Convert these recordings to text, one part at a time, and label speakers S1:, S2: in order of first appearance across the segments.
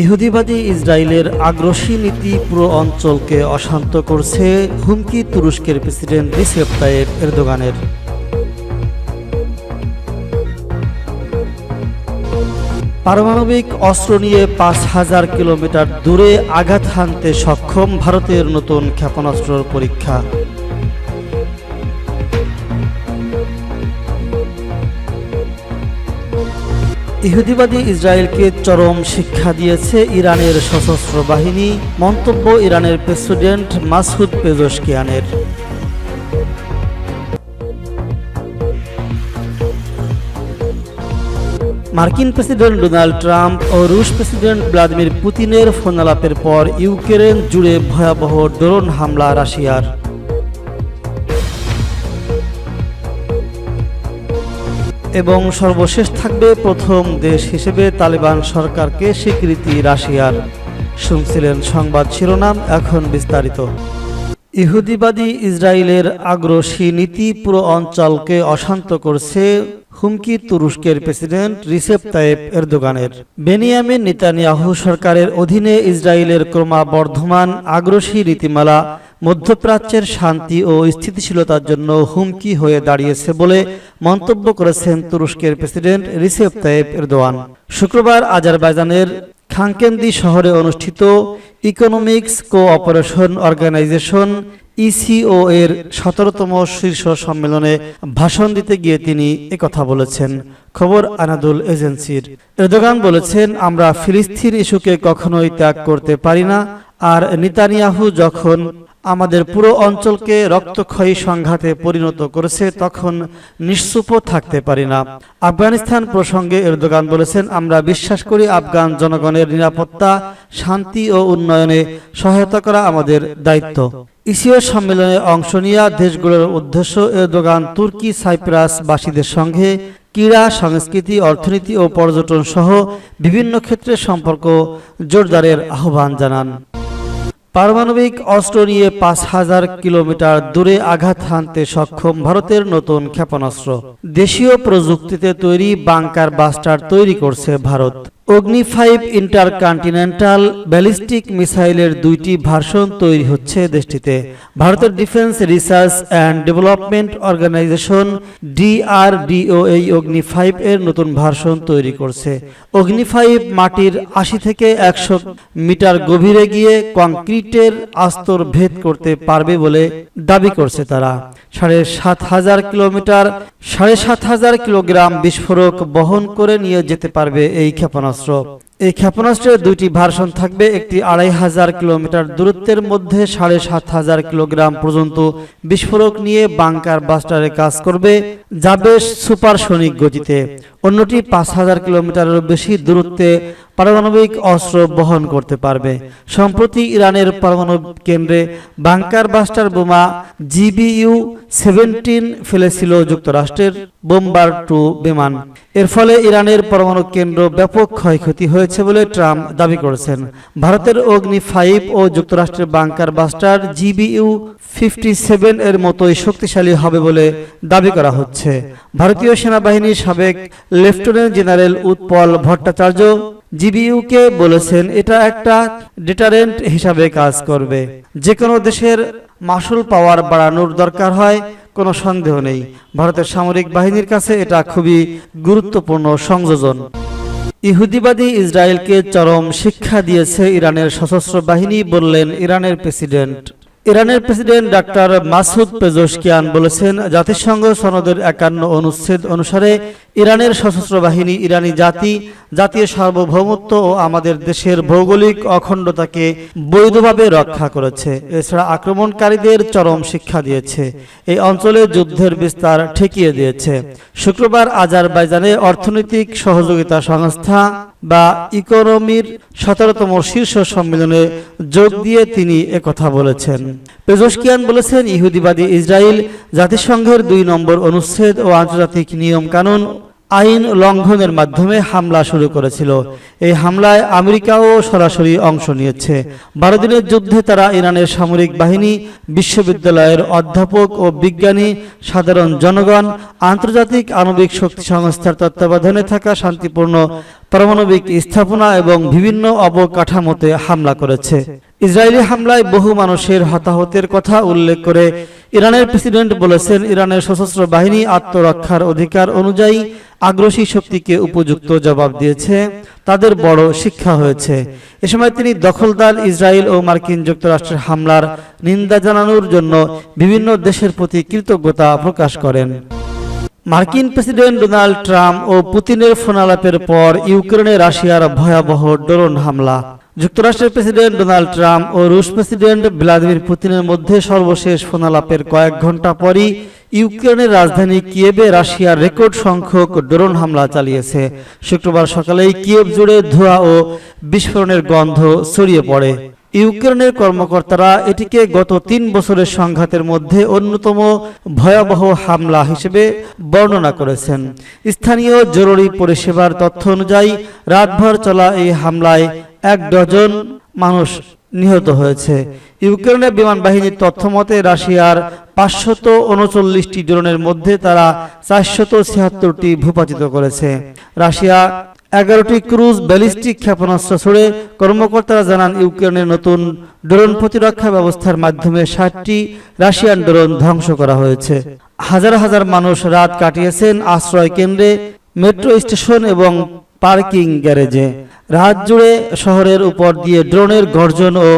S1: ইহুদিবাদী ইসরায়েলের আগ্রাসী নীতি পুরো অঞ্চলকে অশান্ত করছে, হুমকি তুরস্কের প্রেসিডেন্ট রিসেপ তাইয়েপ এরদোগানের। পারমাণবিক অস্ত্র নিয়ে ৫,০০০ কিলোমিটার দূরে আঘাত হানতে সক্ষম ভারতের নতুন ক্ষেপণাস্ত্রের পরীক্ষা। ইহুদিবাদী ইসরায়েলকে চরম শিক্ষা দিয়েছে ইরানের সশস্ত্র বাহিনী, মন্তব্য ইরানের প্রেসিডেন্ট মাসুদ পেজশকিয়ানের। মার্কিন প্রেসিডেন্ট ডোনাল্ড ট্রাম্প ও রুশ প্রেসিডেন্ট ভ্লাদিমির পুতিনের ফোনালাপের পর ইউক্রেন জুড়ে ভয়াবহ ড্রোন হামলা রাশিয়ার। এবং সর্বশেষ থাকবে প্রথম দেশ হিসেবে তালেবান সরকারকে স্বীকৃতি রাশিয়ার। শুনছিলেন সংবাদ শিরোনাম, এখন বিস্তারিত। ইহুদিবাদী ইসরায়েলের আগ্রাসী নীতি পুরো অঞ্চলকে অশান্ত করছে, হুমকি তুরস্কের প্রেসিডেন্ট রিসেপ তাইয়েপ এরদোগানের। বেনিয়ামিন নেতানিয়াহু সরকারের অধীনে ইসরায়েলের ক্রমবর্ধমান আগ্রাসী নীতিমালা মধ্যপ্রাচ্যের শান্তি ও স্থিতিশীলতার জন্য হুমকি হয়ে দাঁড়িয়েছে বলে মন্তব্য করেছেন তুরস্কের প্রেসিডেন্ট রিসেপ তাইয়েপ এরদোয়ান। শুক্রবার আজারবাইজানের খানকেন্দি শহরে অনুষ্ঠিত ইকোনমিক্স কোঅপারেশন অর্গানাইজেশন ইসিও এর ১৭তম শীর্ষ সম্মেলনে ভাষণ দিতে গিয়ে তিনি একথা বলেছেন। খবর আনাদুল এজেন্সির। এরদোগান বলেছেন, আমরা ফিলিস্তিন ইস্যুকে কখনোই ত্যাগ করতে পারি না, আর নেতানিয়াহু যখন আমাদের পুরো অঞ্চলকে রক্তক্ষয়ী সংঘাতে পরিণত করেছে তখন নিশ্চুপ থাকতে পারি না। আফগানিস্তান প্রসঙ্গে এরদোগান বলেছেন, আমরা বিশ্বাস করি আফগান জনগণের নিরাপত্তা, শান্তি ও উন্নয়নে সহায়তা করা আমাদের দায়িত্ব। ইসিও সম্মেলনে অংশ নেওয়া দেশগুলোর উদ্দেশ্য এরদোগান তুর্কি সাইপ্রাসবাসীদের সঙ্গে ক্রীড়া, সংস্কৃতি, অর্থনীতি ও পর্যটন সহ বিভিন্ন ক্ষেত্রে সম্পর্ক জোরদারের আহ্বান জানান। পারমাণবিক অস্ত্র নিয়ে ৫,০০০ কিলোমিটার দূরে আঘাত হানতে সক্ষম ভারতের নতুন ক্ষেপণাস্ত্র। দেশীয় প্রযুক্তিতে তৈরি বাংকার বাস্টার তৈরি করছে ভারত। অগ্নি-5 ইন্টারকন্টিনেন্টাল ব্যালিস্টিক মিসাইলের ২টি ভার্সন তৈরি হচ্ছে দেশটিতে। ভারতের defence research and development organisation DRDO এই অগ্নি-5 এর নতুন ভার্সন তৈরি করছে। অগ্নি-5 মাটির ৮০ থেকে ১০০ মিটার গভীরে গিয়ে কংক্রিটের আস্তর ভেদ করতে পারবে বলে দাবি করছে তারা। ৭,৫০০ কিলোগ্রাম বিস্ফোরক বহন করে নিয়ে যেতে পারবে এই ক্ষেপণাস্ত্র। এই ক্ষেপণাস্ত্রের ২টি ভার্সন থাকবে। একটি ২৫০০ কিলোমিটার দূরত্বের মধ্যে ৭,৫০০ কিলোগ্রাম পর্যন্ত বিস্ফোরক নিয়ে বাংকার বাস্টারে কাজ করবে, যাবে সুপারসনিক গতিতে। অন্যটি ৫,০০০ কিলোমিটারের বেশি দূরত্বে পারমাণবিক অস্ত্র বহন করতে পারবে। সম্প্রতি ইরানের পারমাণবিক কেন্দ্রে বাংকার বাস্টার বোমা GBU-17 ফেলেছিল যুক্তরাষ্ট্রের বোম্বার-2 বিমান। এর ফলে ইরানের পরমাণু কেন্দ্র ব্যাপক ক্ষয়ক্ষতি হয়েছে বলে ট্রাম্প দাবি করেছেন। ভারতের অগ্নি-5 ও যুক্তরাষ্ট্রের বাংকার বাস্টার GBU-57 এর মতোই শক্তিশালী হবে বলে দাবি করা হচ্ছে। ভারতীয় সেনাবাহিনীর সাবেক লেফটেন্যান্ট জেনারেল উৎপল ভট্টাচার্য জিবিইউকে বলেছেন, এটা একটা ডিটারেন্ট হিসাবে কাজ করবে। যে কোনো দেশের মাসুল পাওয়ার বাড়ানোর দরকার হয়, কোনো সন্দেহ নেই। ভারতের সামরিক বাহিনীর কাছে এটা খুবই গুরুত্বপূর্ণ সংযোজন। ইহুদিবাদী ইসরায়েলকে চরম শিক্ষা দিয়েছে ইরানের সশস্ত্র বাহিনী, বললেন ইরানের প্রেসিডেন্ট। ইরানের প্রেসিডেন্ট ডাক্তার মাসুদ পেজশকিয়ান বলেছেন, জাতিসংঘ সনদের ৫১ অনুচ্ছেদ অনুসারে ইরানের সশস্ত্র বাহিনী ইরানি জাতীয় সার্বভৌমত্ব ও আমাদের দেশের ভৌগোলিক অখণ্ডতাকে বৈধভাবে রক্ষা করেছে। এছাড়া আক্রমণকারীদের চরম শিক্ষা দিয়েছে, এই অঞ্চলে যুদ্ধের বিস্তার ঠেকিয়ে দিয়েছে। শুক্রবার আজারবাইজানে অর্থনৈতিক সহযোগিতা সংস্থা বা ইকোনমির ১৭তম শীর্ষ সম্মেলনে যোগ দিয়ে তিনি একথা বলেছেন। পেজশকিয়ান বলেছেন, ইহুদিবাদী ইসরায়েল জাতিসংঘের ২ নম্বর অনুচ্ছেদ ও আন্তর্জাতিক নিয়ম কানুন আইন লঙ্ঘনের মাধ্যমে হামলা শুরু করেছিল। এই হামলায় আমেরিকাও সরাসরি অংশ নিয়েছে। 12 দিনের যুদ্ধে তারা ইরানের সামরিক বাহিনী, বিশ্ববিদ্যালয়ের অধ্যাপক ও বিজ্ঞানী, সাধারণ জনগণ, আন্তর্জাতিক আণবিক শক্তি সংস্থার তত্ত্বাবধানে থাকা শান্তিপূর্ণ পারমাণবিক স্থাপনা এবং বিভিন্ন অবকাঠামোতে হামলা করেছে। ইসরায়েলি হামলায় বহু মানুষের হতাহতের কথা উল্লেখ করে ইরানের প্রেসিডেন্ট বলেছেন, ইরানের সশস্ত্র বাহিনী আত্মরক্ষার অধিকার অনুযায়ী আগ্রাসী শক্তিকে উপযুক্ত জবাব দিয়েছে, তাদের বড় শিক্ষা হয়েছে। এ সময় তিনি দখলদার ইসরায়েল ও মার্কিন যুক্তরাষ্ট্রের হামলার নিন্দা জানানোর জন্য বিভিন্ন দেশের প্রতি কৃতজ্ঞতা প্রকাশ করেন। মার্কিন প্রেসিডেন্ট ডোনাল্ড ট্রাম্প ও পুতিনের ফোনালাপের পর ইউক্রেনে রাশিয়ার ভয়াবহ ড্রোন হামলা। যুক্তরাষ্ট্রের প্রেসিডেন্ট ডোনাল্ড ট্রাম্প ও রুশ প্রেসিডেন্ট ভ্লাদিমির পুতিনের মধ্যে সর্বশেষ ফোনালাপের কয়েক ঘন্টা পরই ইউক্রেনের রাজধানী কিয়েভে রাশিয়ার রেকর্ড সংখ্যক ড্রোন হামলা চালিয়েছে। শুক্রবার সকালেই কিয়েভ জুড়ে ধোঁয়া ও বিস্ফোরণের গন্ধ ছড়িয়ে পড়ে। ইউক্রেনের কর্মকর্তারা এটিকে গত 3 বছরের সংঘাতের মধ্যে অন্যতম ভয়াবহ হামলা হিসেবে বর্ণনা করেছেন। স্থানীয় জরুরি পরিষেবার তথ্য অনুযায়ী রাতভর চলা এই হামলায় 1 ডজন মানুষ নিহত হয়েছে। ইউক্রেনের বিমান বাহিনীর তথ্য মতে রাশিয়ার 539টি ড্রোনের মধ্যে তারা 476টি ভূপাতিত করেছে। রাশিয়া 11টি ক্রুজ ব্যালিস্টিক ক্ষেপণাস্ত্র ছুড়ে। কর্মকর্তারা জানান, ইউক্রেনের নতুন ড্রোন প্রতিরক্ষা ব্যবস্থার মাধ্যমে 60টি রাশিয়ান ড্রোন ধ্বংস করা হয়েছে। হাজার হাজার মানুষ রাত কাটিয়েছেন আশ্রয় কেন্দ্রে, মেট্রো স্টেশন এবং পার্কিং গ্যারেজে। রাত জুড়ে শহরের উপর দিয়ে ড্রোনের গর্জন ও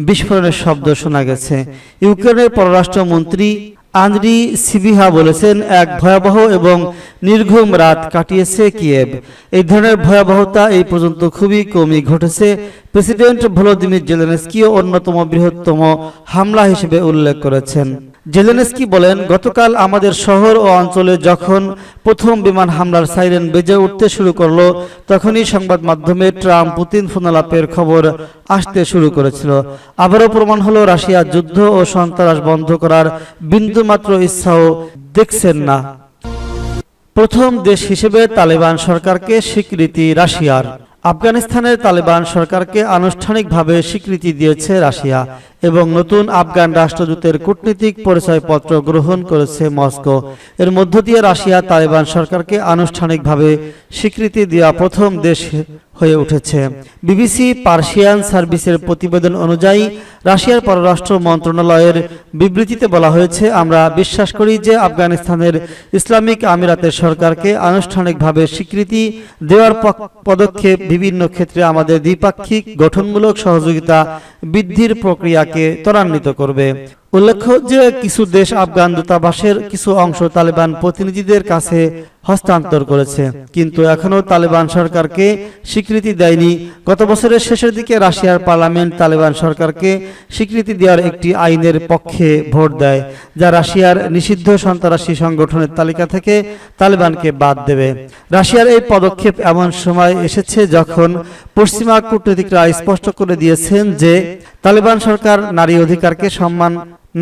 S1: বিস্ফোরণের শব্দ শোনা গেছে। ইউক্রেনের পররাষ্ট্রমন্ত্রী আন্দ্রি সিবিহা বলেছেন, এক ভয়াবহ এবং নির্ঘুম রাত কাটিয়েছে কিয়েভ। এই ধরনের ভয়াবহতা এই পর্যন্ত খুবই কমই ঘটেছে। প্রেসিডেন্ট ভলোদিমির জেলেনস্কিও অন্যতম বৃহত্তম হামলা হিসেবে উল্লেখ করেছেন। জেলেনস্কি বলেন, গতকাল আমাদের শহর ও অঞ্চলে যখন প্রথম বিমান হামলার সাইরেন বেজে উঠতে শুরু করলো, তখনই সংবাদ মাধ্যমে ট্রাম্প পুতিন ফোনালাপের খবর আসতে শুরু করেছিল। আবারও প্রমাণ হলো, রাশিয়া যুদ্ধ ও সন্ত্রাস বন্ধ করার বিন্দুমাত্র ইচ্ছাও দেখছেন না। প্রথম দেশ হিসেবে তালেবান সরকারকে স্বীকৃতি রাশিয়ার। আফগানিস্তানের তালেবান সরকারকে আনুষ্ঠানিকভাবে স্বীকৃতি দিয়েছে রাশিয়া এবং নতুন আফগান রাষ্ট্রদূতের কূটনীতিক পরিচয়পত্র গ্রহণ করেছে মস্কো। এর মধ্য দিয়ে রাশিয়া তালেবান সরকারকে আনুষ্ঠানিকভাবে স্বীকৃতি দেওয়া প্রথম দেশ হয়ে উঠেছে। বিবিসি পার্সিয়ান সার্ভিসের প্রতিবেদন অনুযায়ী রাশিয়ার পররাষ্ট্র মন্ত্রণালয়ের বিবৃতিতে বলা হয়েছে, আমরা বিশ্বাস করি যে আফগানিস্তানের ইসলামিক আমিরাতের সরকারকে আনুষ্ঠানিকভাবে স্বীকৃতি দেওয়ার পদক্ষেপ বিভিন্ন ক্ষেত্রে আমাদের দ্বিপাক্ষিক গঠনমূলক সহযোগিতা বৃদ্ধির প্রক্রিয়াকে ত্বরান্বিত করবে। উল্লেখ্য যে কিছু দেশ আফগান দূতাবাসের কিছু অংশ তালেবান প্রতিনিধিদের কাছে হস্তান্তর করেছে, কিন্তু এখনও তালেবান সরকারকে স্বীকৃতি দেয়নি। গত বছরের শেষের দিকে রাশিয়ার পার্লামেন্ট তালেবান সরকারকে স্বীকৃতি দেওয়ার একটি আইনের পক্ষে ভোট দেয়, যা রাশিয়ার নিষিদ্ধ সন্ত্রাসী সংগঠনের তালিকা থেকে তালেবানকে বাদ দেবে। রাশিয়ার এই পদক্ষেপ এমন সময় এসেছে যখন পশ্চিমা কূটনীতিকরা স্পষ্ট করে দিয়েছেন যে তালেবান সরকার নারী অধিকারকে সম্মান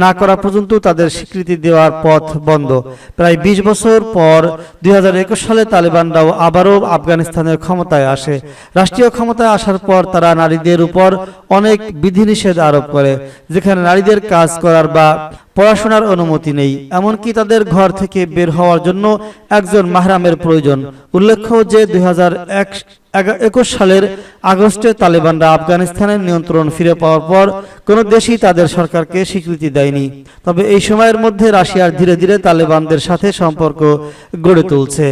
S1: না করা পর্যন্ত তাদের স্বীকৃতি দেওয়ার পথ বন্ধ। প্রায় 20 বছর পর 2021 সালে তালেবানরাও আবারও আফগানিস্তানের ক্ষমতায় আসে। রাষ্ট্রীয় ক্ষমতায় আসার পর তারা নারীদের উপর অনেক বিধিনিষেধ আরোপ করে, যেখানে নারীদের কাজ করার বা পড়াশোনার অনুমতি নেই, এমনকি তাদের ঘর থেকে বের হওয়ার জন্য একজন মাহরামের প্রয়োজন। উল্লেখ্য যে 2021 সালের আগস্টে তালেবানরা আফগানিস্তানের নিয়ন্ত্রণ ফিরে পাওয়ার পর কোনো দেশই তাদের সরকারকে স্বীকৃতি দেয়নি। তবে এই সময়ের মধ্যে রাশিয়ার ধীরে ধীরে তালেবানদের সাথে সম্পর্ক গড়ে তুলছে।